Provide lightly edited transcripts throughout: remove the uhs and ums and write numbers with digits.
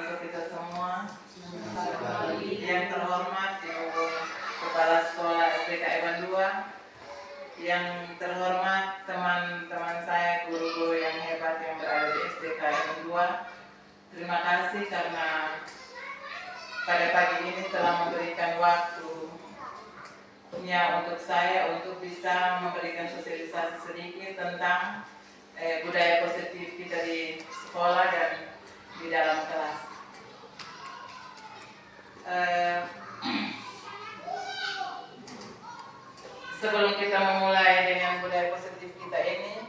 untuk kita semua. Yang terhormat Ibu Kepala Sekolah SDK Evan 2, yang terhormat teman-teman saya, guru-guru yang hebat yang berada di SDK Evan 2. Terima kasih karena pada pagi ini telah memberikan waktunya untuk saya untuk bisa memberikan sosialisasi sedikit tentang budaya positif kita di sekolah dan di dalam kelas. Sebelum kita memulai dengan budaya positif kita ini,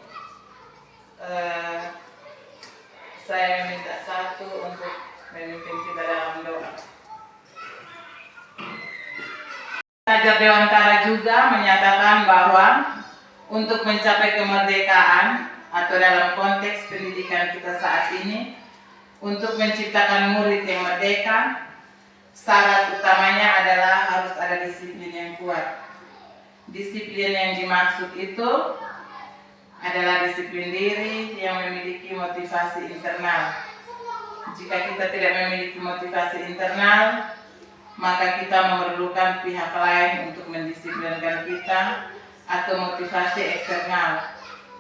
saya meminta satu untuk memimpin kita dalam doa. Pelajar Dewantara juga menyatakan bahwa untuk mencapai kemerdekaan atau dalam konteks pendidikan kita saat ini, untuk menciptakan murid yang merdeka, syarat utamanya adalah harus ada disiplin yang kuat. Disiplin yang dimaksud itu adalah disiplin diri yang memiliki motivasi internal. Jika kita tidak memiliki motivasi internal, maka kita memerlukan pihak lain untuk mendisiplinkan kita atau motivasi eksternal,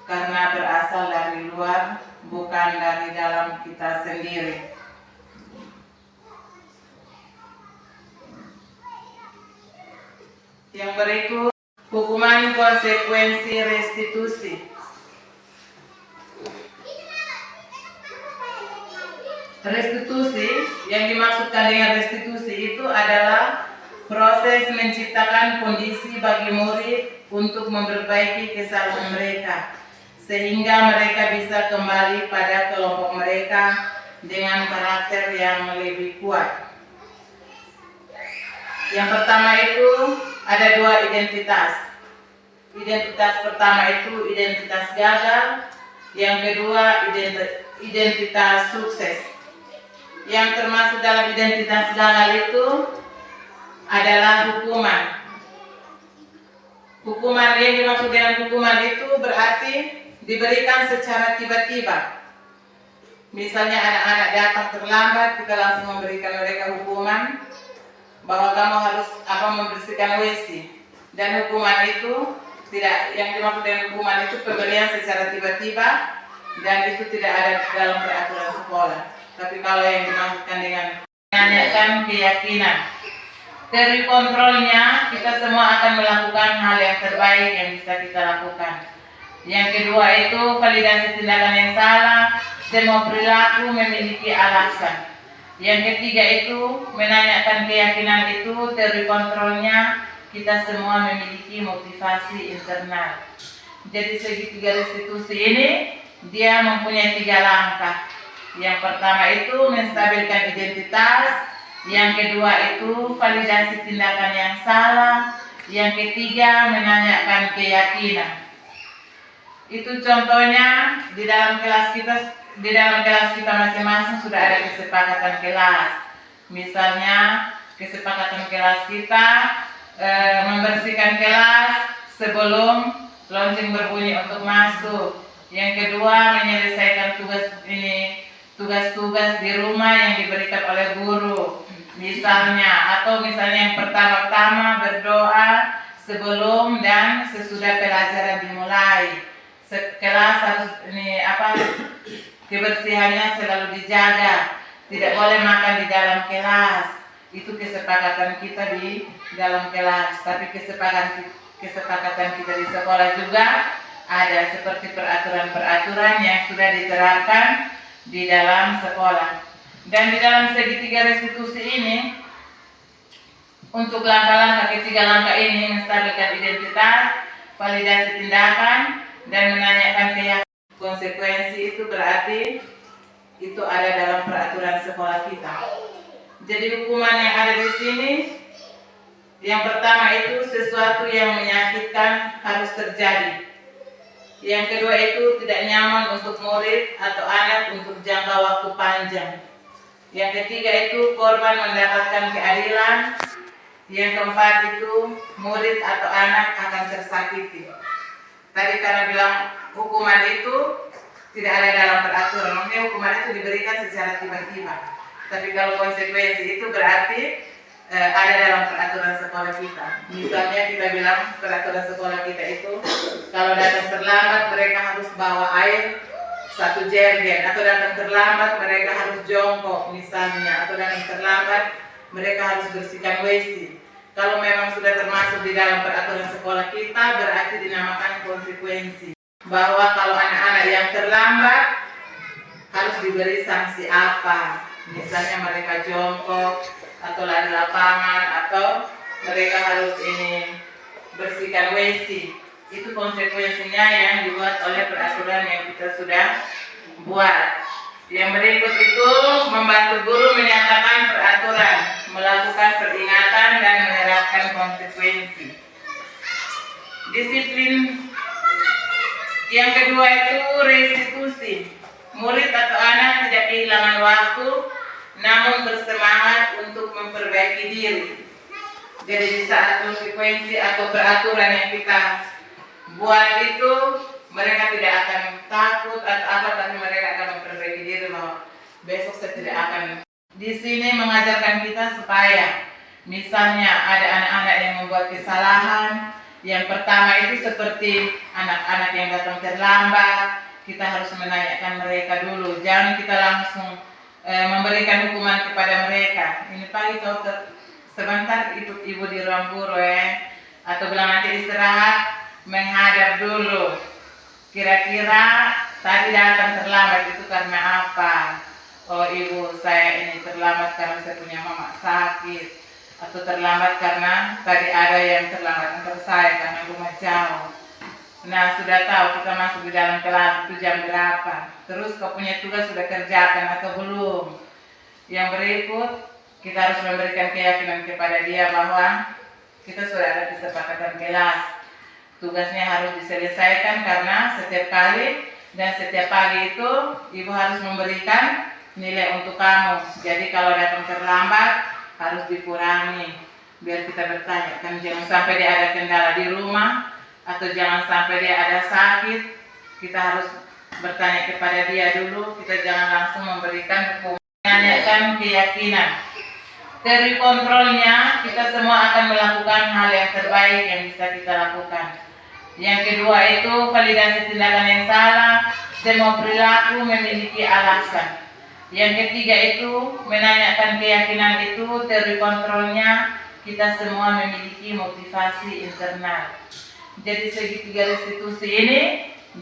karena berasal dari luar, bukan dari dalam kita sendiri. Yang berikut, hukuman konsekuensi restitusi. Restitusi, yang dimaksudkan dengan restitusi itu adalah proses menciptakan kondisi bagi murid untuk memperbaiki kesalahan mereka, sehingga mereka bisa kembali pada kelompok mereka dengan karakter yang lebih kuat. Yang pertama itu ada dua identitas. Identitas pertama itu identitas gagal, yang kedua identitas sukses. Yang termasuk dalam identitas gagal itu adalah hukuman. Hukuman yang dimaksud dengan hukuman itu berarti diberikan secara tiba-tiba. Misalnya anak-anak datang terlambat, kita langsung memberikan mereka hukuman bahwa kamu harus membersihkan WC. Dan hukuman itu tidak, yang dimaksud dengan hukuman itu pemberian secara tiba-tiba dan itu tidak ada dalam peraturan sekolah. Tapi kalau yang dimaksudkan dengan menanyakan keyakinan, dari kontrolnya kita semua akan melakukan hal yang terbaik yang bisa kita lakukan. Yang kedua itu validasi tindakan yang salah, semua perilaku memiliki alasan. Yang ketiga itu menanyakan keyakinan itu, teori kontrolnya kita semua memiliki motivasi internal. Jadi segitiga restitusi ini dia mempunyai 3 langkah. Yang pertama itu menstabilkan identitas, yang kedua itu validasi tindakan yang salah, yang ketiga menanyakan keyakinan. Itu contohnya di dalam kelas kita masing-masing sudah ada kesepakatan kelas. Misalnya kesepakatan kelas kita membersihkan kelas sebelum lonceng berbunyi untuk masuk. Yang kedua menyelesaikan tugas-tugas di rumah yang diberikan oleh guru. Misalnya yang pertama-tama berdoa sebelum dan sesudah pelajaran dimulai. Kelas harus kebersihannya selalu dijaga. Tidak boleh makan di dalam kelas. Itu kesepakatan kita di dalam kelas. Tapi kesepakatan kita di sekolah juga ada, seperti peraturan-peraturan yang sudah diterapkan di dalam sekolah. Dan di dalam segitiga restitusi ini, untuk ketiga langkah ini menstabilkan identitas, validasi tindakan, dan menanyakan keyakinan. Konsekuensi itu berarti itu ada dalam peraturan sekolah kita. Jadi hukuman yang ada di sini, yang pertama itu sesuatu yang menyakitkan harus terjadi. Yang kedua itu tidak nyaman untuk murid atau anak untuk jangka waktu panjang. Yang ketiga itu korban mendapatkan keadilan. Yang keempat itu murid atau anak akan tersakiti. Tadi karena bilang hukuman itu tidak ada dalam peraturan, maksudnya hukuman itu diberikan secara tiba-tiba. Tapi kalau konsekuensi itu berarti ada dalam peraturan sekolah kita. Misalnya kita bilang peraturan sekolah kita itu kalau datang terlambat mereka harus bawa air 1 jergen, atau datang terlambat mereka harus jongkok misalnya, atau datang terlambat mereka harus bersihkan WC. Kalau memang sudah termasuk di dalam peraturan sekolah kita berarti dinamakan konsekuensi. Bahwa kalau anak-anak yang terlambat harus diberi sanksi apa. Misalnya mereka jongkok atau lari lapangan atau mereka harus bersihkan WC. Itu konsekuensinya yang dibuat oleh peraturan yang kita sudah buat. Yang berikut itu membantu guru menyatakan peraturan, melakukan peringatan dan menerapkan konsekuensi. Disiplin yang kedua itu restitusi. Murid atau anak tidak kehilangan waktu namun bersemangat untuk memperbaiki diri. Jadi di saat konsekuensi atau peraturan yang kita buat itu mereka tidak akan takut atau apa, tapi mereka akan memperbaiki diri bahwa besok saya tidak akan. Di sini mengajarkan kita supaya misalnya ada anak-anak yang membuat kesalahan. Yang pertama itu seperti anak-anak yang datang terlambat, kita harus menanyakan mereka dulu. Jangan kita langsung memberikan hukuman kepada mereka. Ini pagi kau sebentar ibu di ruang guru atau bilang nanti istirahat, menghadap dulu. Kira-kira tadi datang terlambat itu karena apa? Oh ibu, saya ini terlambat karena saya punya mama sakit, atau terlambat karena tadi ada yang terlambat antar saya karena rumah jauh. Nah sudah tahu kita masuk di dalam kelas itu jam berapa, terus kau punya tugas sudah kerjakan atau belum. Yang berikut kita harus memberikan keyakinan kepada dia bahwa kita sudah ada kesepakatan kelas. Tugasnya harus diselesaikan karena setiap kali dan setiap pagi itu ibu harus memberikan nilai untuk kamu. Jadi kalau datang terlambat harus dikurangi biar kita bertanya kan, jangan sampai dia ada kendala di rumah atau jangan sampai dia ada sakit. Kita harus bertanya kepada dia dulu, kita jangan langsung memberikan hukuman. Menanyakan keyakinan. Dari kontrolnya kita semua akan melakukan hal yang terbaik yang bisa kita lakukan. Yang kedua itu validasi tindakan yang salah. Semua perilaku memiliki alasan. Yang ketiga itu menanyakan keyakinan itu. Teori kontrolnya kita semua memiliki motivasi internal. Jadi segitiga restitusi ini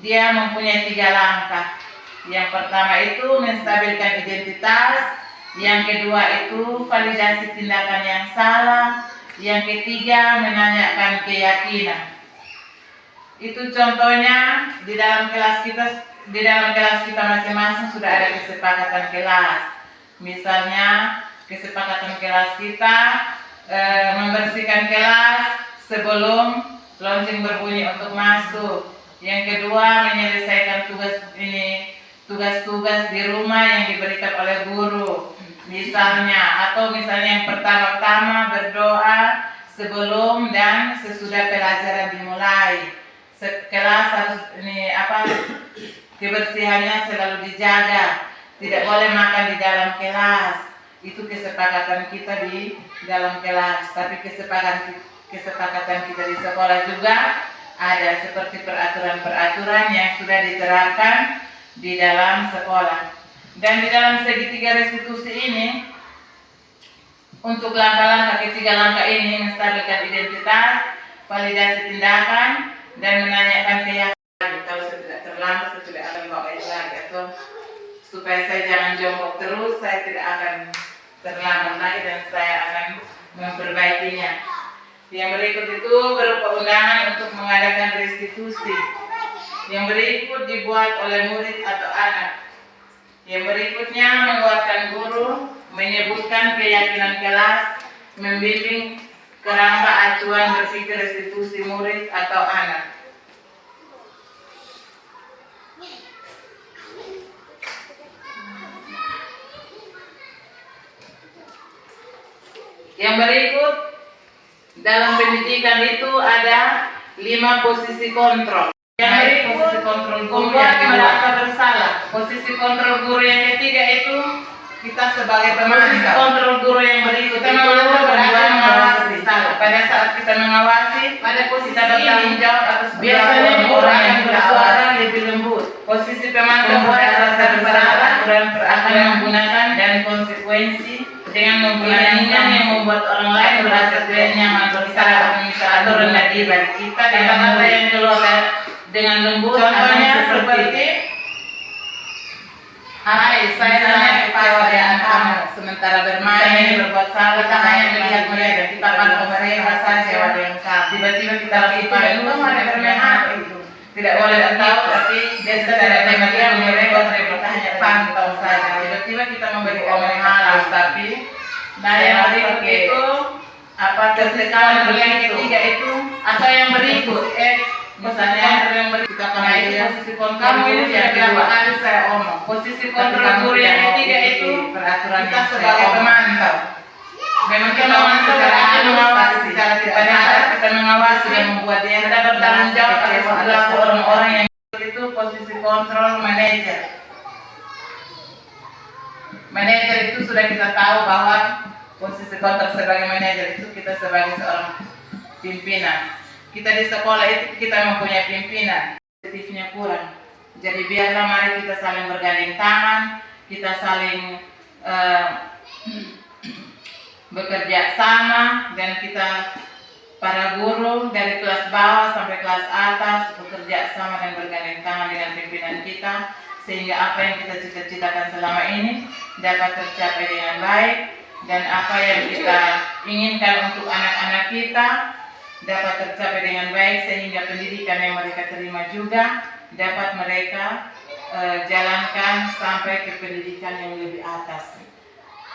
dia mempunyai 3 langkah. Yang pertama itu menstabilkan identitas. Yang kedua itu validasi tindakan yang salah. Yang ketiga menanyakan keyakinan. Itu contohnya di dalam kelas kita masing-masing sudah ada kesepakatan kelas. Misalnya kesepakatan kelas kita membersihkan kelas sebelum lonceng berbunyi untuk masuk. Yang kedua menyelesaikan tugas-tugas di rumah yang diberikan oleh guru. Misalnya yang pertama-tama berdoa sebelum dan sesudah pelajaran dimulai. Kelas harus kebersihannya selalu dijaga, tidak boleh makan di dalam kelas. Itu kesepakatan kita di dalam kelas. Tapi kesepakatan kita di sekolah juga ada, seperti peraturan-peraturan yang sudah diterapkan di dalam sekolah. Dan di dalam segitiga restitusi ini, untuk langkah-langkah ketiga langkah ini menstabilkan identitas, validasi tindakan, dan menanyakan keyakinan. Kalau saya tidak terlambat, saya tidak akan bawa itu lagi, atau supaya saya jangan jongkok terus, saya tidak akan terlambat lagi dan saya akan memperbaikinya. Yang berikut itu berupa undangan untuk mengadakan restitusi. Yang berikut dibuat oleh murid atau anak. Yang berikutnya menguatkan guru, menyebutkan keyakinan kelas, membimbing kerangka acuan berpikir restitusi murid atau anak. Yang berikut, dalam pendidikan itu ada 5 posisi kontrol. Yang berikut, posisi kontrol guru yang merasa bersalah. Posisi kontrol guru yang ketiga itu kita sebagai Posisi pemantau. kontrol guru yang berikut Kita itu memantau berarti membuat orang mengawasi. bersalah. Pada saat kita mengawasi, Pada posisi kita bertanggung ini, jawab atas biasanya perilaku orang yang kita bersuara awasi. lebih lembut. Posisi pemantau Membuat merasa rasa bersalah bersalah akan akan menggunakan dan konsekuensi dengan menggunakan Pilihan yang membuat orang lain merasa tidak nyaman bersalah atau rendah diri bagi kita dengan Kata-kata mudah. yang keluar dengan lembut Contohnya akan seperti hai, saya sangat kecewa dengan kamu. Sementara bermain, berbuat salah, kita hanya melihat mereka. Kita pantau mereka saja. Tiba-tiba kita lagi itu ada bermain apa itu? Tidak boleh tahu, tapi dia secara diam mereka bertanya pantau saja. Tiba-tiba kita memberi komen halus, tapi yang berikut itu apa tersekat yang ketiga itu atau yang berikut misalnya kita panggil ya posisi kontrol kamu ini guru sudah yang berapa kedua. kali saya omong Posisi tapi kontrol kamu guru tidak yang mau ketiga ikuti itu peraturan kita yang sebagai saya omong. pemantau. Memang kita memantau secara berarti halus, mengawasi tapi secara tidak pada saat sadar kita mengawasi sudah dan membuat dia kita bertanggung jawab atas kecewa perilaku atas orang-orang yang itu posisi kontrol manajer. Manajer itu sudah kita tahu bahwa posisi kontrol sebagai manajer itu kita sebagai seorang pimpinan. Kita di sekolah itu kita mempunyai pimpinan, positifnya kurang. Jadi biarlah mari kita saling bergandeng tangan, kita saling bekerja sama, dan kita para guru dari kelas bawah sampai kelas atas bekerja sama dan bergandeng tangan dengan pimpinan kita, sehingga apa yang kita cita-citakan selama ini dapat tercapai dengan baik, dan apa yang kita inginkan untuk anak-anak kita dapat tercapai dengan baik, sehingga pendidikan yang mereka terima juga dapat mereka jalankan sampai ke pendidikan yang lebih atas.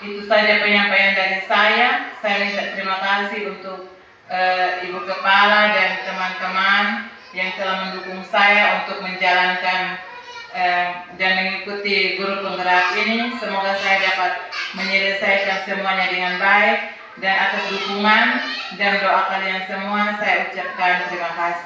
Itu saja penyampaian dari saya. Saya minta terima kasih untuk Ibu Kepala dan teman-teman yang telah mendukung saya untuk menjalankan dan mengikuti guru penggerak ini. Semoga saya dapat menyelesaikan semuanya dengan baik, dan atas dukungan dan doa kalian semua saya ucapkan terima kasih.